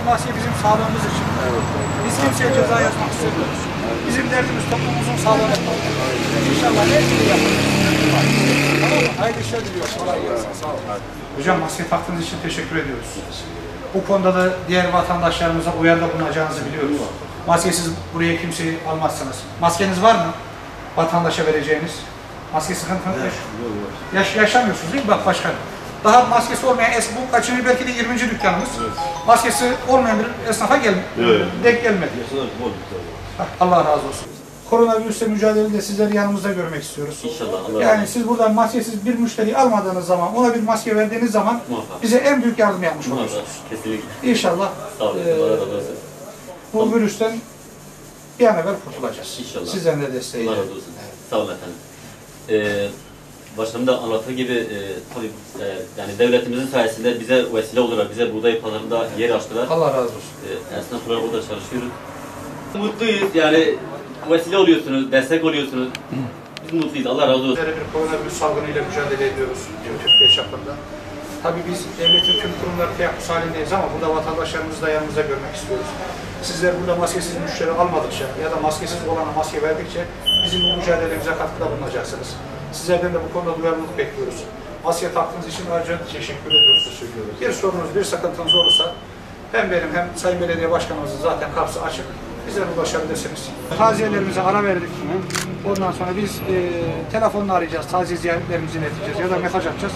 maske bizim sağlığımız için. Evet. Biz kimseye ceza yazmak istemiyoruz. Bizim derdimiz toplumumuzun sağlığını. İnşallah her şeyi yaparız. Tamam mı? Hayırlı işler diliyoruz. Kolay gelsin. Sağ olun. Hocam maske taktığınız için teşekkür ediyoruz. Bu konuda da diğer vatandaşlarımıza uyarıda bulunacağınızı biliyoruz. Maskesiz buraya kimseyi almazsınız. Maskeniz var mı? Vatandaşa vereceğiniz. Maske sıkıntınız yok. Yaşamıyorsunuz değil mi? Bak başkanım. Daha maskesi olmayan bu kaçıncı belki de 20. dükkanımız. Evet. Maskesi olmayan bir esnafa denk gelmedi. Allah razı olsun. Koronavirüsle mücadelede sizleri yanımızda görmek istiyoruz. İnşallah. Yani siz buradan maskesiz bir müşteri almadığınız zaman, ona bir maske verdiğiniz zaman bize en büyük yardım yapmış olursunuz. Kesinlikle. İnşallah bu virüsten bir an evvel kurtulacağız. İnşallah. Sizden de desteğiyle. Allah razı olsun. Evet. Sağ olun efendim. Başkanım da anlattığı gibi tabii yani devletimizin sayesinde bize vesile olarak bize buğday pazarında yer açtılar. Allah razı olsun. Esnaflar burada çalışıyoruz. Mutluyuz yani vesile oluyorsunuz, destek oluyorsunuz. Biz mutluyuz. Allah razı olsun. Bir koronavirüs salgınıyla mücadele ediyoruz Türkiye çapında. Tabii biz devletin tüm kurumları teyakkuz halindeyiz ama burada vatandaşlarımızı da yanımızda görmek istiyoruz. Sizler burada maskesiz müşteri almadıkça ya da maskesiz olana maske verdikçe bizim bu mücadelemize katkıda bulunacaksınız. Sizlerden de bu konuda duyarlılık bekliyoruz. Maske taktığınız için ayrıca teşekkür ediyoruz. Bir sorunuz, bir sıkıntınız olursa hem benim hem Sayın Belediye Başkanımızın zaten kapısı açık. Bizlere ulaşabilirsiniz. Taziyelerimize ara verdik. Ondan sonra biz telefonla arayacağız, taziye ziyaretlerimizi ileteceğiz ya da mesaj atacağız.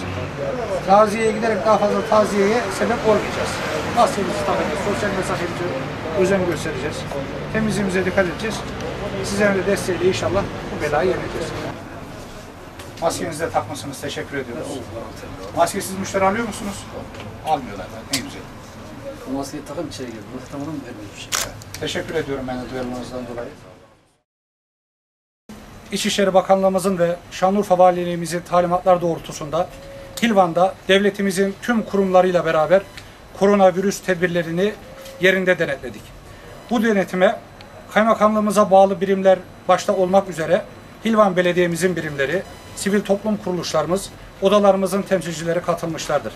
Taziyeye giderek daha fazla taziyeye sebep olmayacağız. Maskemizi takacağız, sosyal mesafemize özen göstereceğiz. Temizliğimize dikkat edeceğiz. Sizlerin de desteğiyle inşallah bu belayı yeneceğiz. Maskenizi de takmışsınız, teşekkür ediyoruz. Maskesiz müşteri alıyor musunuz? Almıyorlar, ne güzel. Bu maskeyi takıp içeri girdim. Maske takmadan mı vermiyor bir şey? Teşekkür ediyorum ben de duyarlılığınızdan dolayı. İçişleri Bakanlığımızın ve Şanlıurfa Valiliğimizin talimatlar doğrultusunda Hilvan'da devletimizin tüm kurumlarıyla beraber koronavirüs tedbirlerini yerinde denetledik. Bu denetime kaymakamlığımıza bağlı birimler başta olmak üzere Hilvan Belediye'mizin birimleri, sivil toplum kuruluşlarımız, odalarımızın temsilcileri katılmışlardır.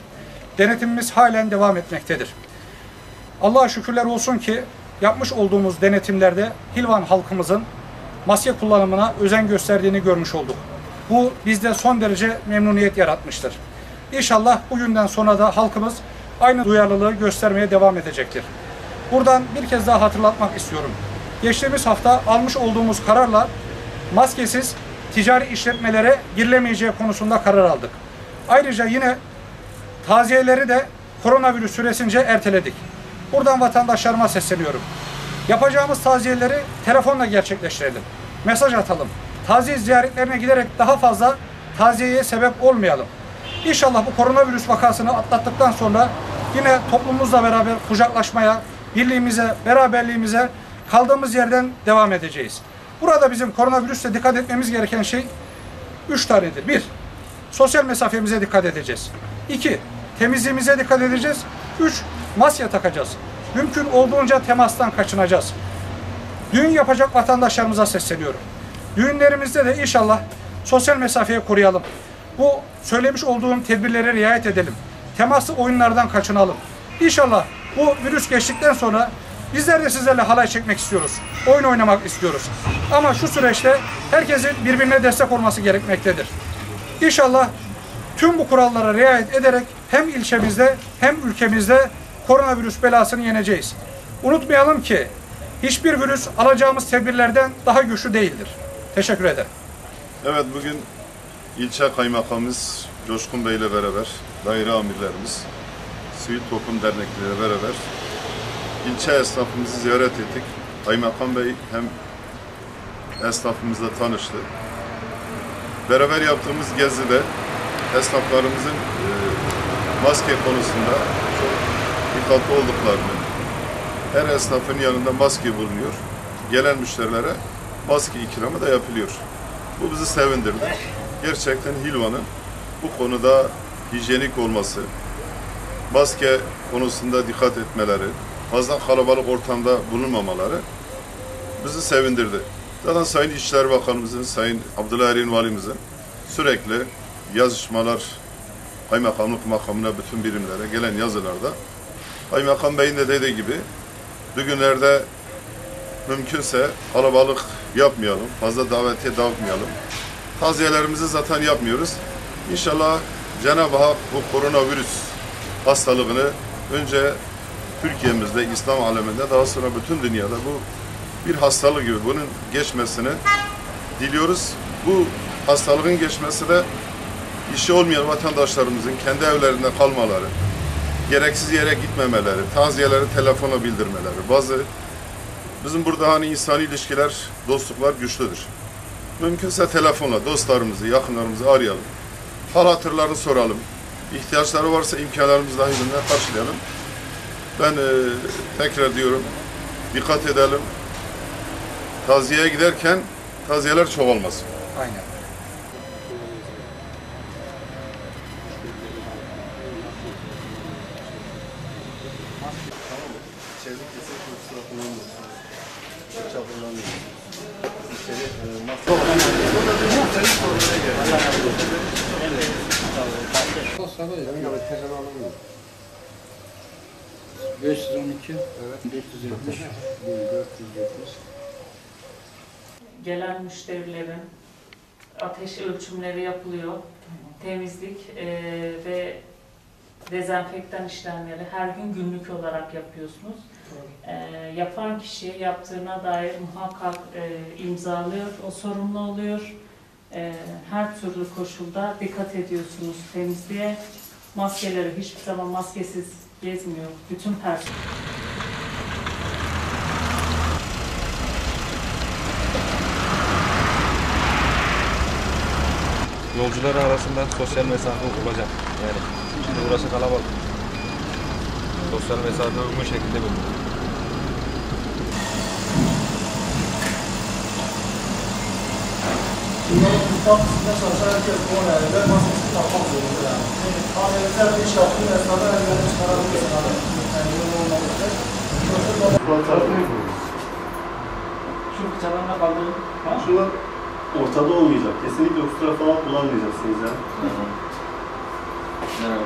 Denetimimiz halen devam etmektedir. Allah'a şükürler olsun ki yapmış olduğumuz denetimlerde Hilvan halkımızın maske kullanımına özen gösterdiğini görmüş olduk. Bu bizde son derece memnuniyet yaratmıştır. İnşallah bugünden sonra da halkımız aynı duyarlılığı göstermeye devam edecektir. Buradan bir kez daha hatırlatmak istiyorum. Geçtiğimiz hafta almış olduğumuz kararla maskesiz ticari işletmelere girilemeyeceği konusunda karar aldık. Ayrıca yine taziyeleri de koronavirüs süresince erteledik. Buradan vatandaşlarıma sesleniyorum. Yapacağımız taziyeleri telefonla gerçekleştirelim. Mesaj atalım. Taziye ziyaretlerine giderek daha fazla taziyeye sebep olmayalım. İnşallah bu koronavirüs vakasını atlattıktan sonra yine toplumumuzla beraber kucaklaşmaya, birliğimize, beraberliğimize kaldığımız yerden devam edeceğiz. Burada bizim koronavirüsle dikkat etmemiz gereken şey 3 tanedir. 1. Sosyal mesafemize dikkat edeceğiz. 2. Temizliğimize dikkat edeceğiz. 3. Maske takacağız. Mümkün olduğunca temastan kaçınacağız. Düğün yapacak vatandaşlarımıza sesleniyorum. Düğünlerimizde de inşallah sosyal mesafeyi koruyalım. Bu söylemiş olduğum tedbirlere riayet edelim. Temaslı oyunlardan kaçınalım. İnşallah bu virüs geçtikten sonra bizler de sizlerle halay çekmek istiyoruz. Oyun oynamak istiyoruz. Ama şu süreçte herkesin birbirine destek olması gerekmektedir. İnşallah tüm bu kurallara riayet ederek hem ilçemizde hem ülkemizde koronavirüs belasını yeneceğiz. Unutmayalım ki hiçbir virüs alacağımız tedbirlerden daha güçlü değildir. Teşekkür ederim. Evet, bugün ilçe kaymakamımız Coşkun Bey ile beraber, daire amirlerimiz, sivil toplum dernekleriyle beraber ilçe esnafımızı ziyaret ettik. Kaymakam Bey hem esnafımızla tanıştı. Beraber yaptığımız gezide esnaflarımızın maske konusunda çok dikkatli olduklarını, her esnafın yanında maske bulunuyor. Gelen müşterilere maske ikramı da yapılıyor. Bu bizi sevindirdi. Gerçekten Hilvan'ın bu konuda hijyenik olması, maske konusunda dikkat etmeleri, fazla kalabalık ortamda bulunmamaları bizi sevindirdi. Zaten Sayın İçişleri Bakanımızın, Sayın Abdullah Ergin Valimizin sürekli yazışmalar, kaymakamlık makamına bütün birimlere gelen yazılarda Kaymakam Bey'in de dediği gibi bugünlerde mümkünse kalabalık yapmayalım, fazla davetiye dağıtmayalım. Taziyelerimizi zaten yapmıyoruz. İnşallah Cenab-ı Hak bu koronavirüs hastalığını önce Türkiye'mizde, İslam aleminde, daha sonra bütün dünyada bu bir hastalık gibi bunun geçmesini diliyoruz. Bu hastalığın geçmesi de işi olmayan vatandaşlarımızın kendi evlerinde kalmaları, gereksiz yere gitmemeleri, taziyeleri telefona bildirmeleri. Bizim burada hani insani ilişkiler, dostluklar güçlüdür. Mümkünse telefonla dostlarımızı, yakınlarımızı arayalım. Hal hatırlarını soralım. İhtiyaçları varsa imkanlarımız dahilinde karşılayalım. Ben tekrar diyorum, dikkat edelim. Taziyeye giderken taziyeler çoğalmasın. Aynen. Gelen müşterilerin ateş ölçümleri yapılıyor. Temizlik ve dezenfektan işlemleri her gün günlük olarak yapıyorsunuz. Yapan kişi yaptığına dair muhakkak imzalıyor, o sorumlu oluyor. Her türlü koşulda dikkat ediyorsunuz temizliğe. Maskeleri hiçbir zaman maskesiz gezmiyor bütün personel. Yolcular arasında sosyal mesafe olacak. Yani şimdi burası kalabalık. Sosyal mesafe uygun şekilde bulunuyor. Bunların tutaklısı çalışan herkes bu öneride maskesi takmak zorunda yani. Kahveler bir iş yaptığı esnada ellerini çıkarabilir yani. Yani bunun olmaması. Şu bıçaklarına kaldırın. Şunlar ortada olmayacak. Kesinlikle kusura falan kullanmayacaksınız ya. Merhaba.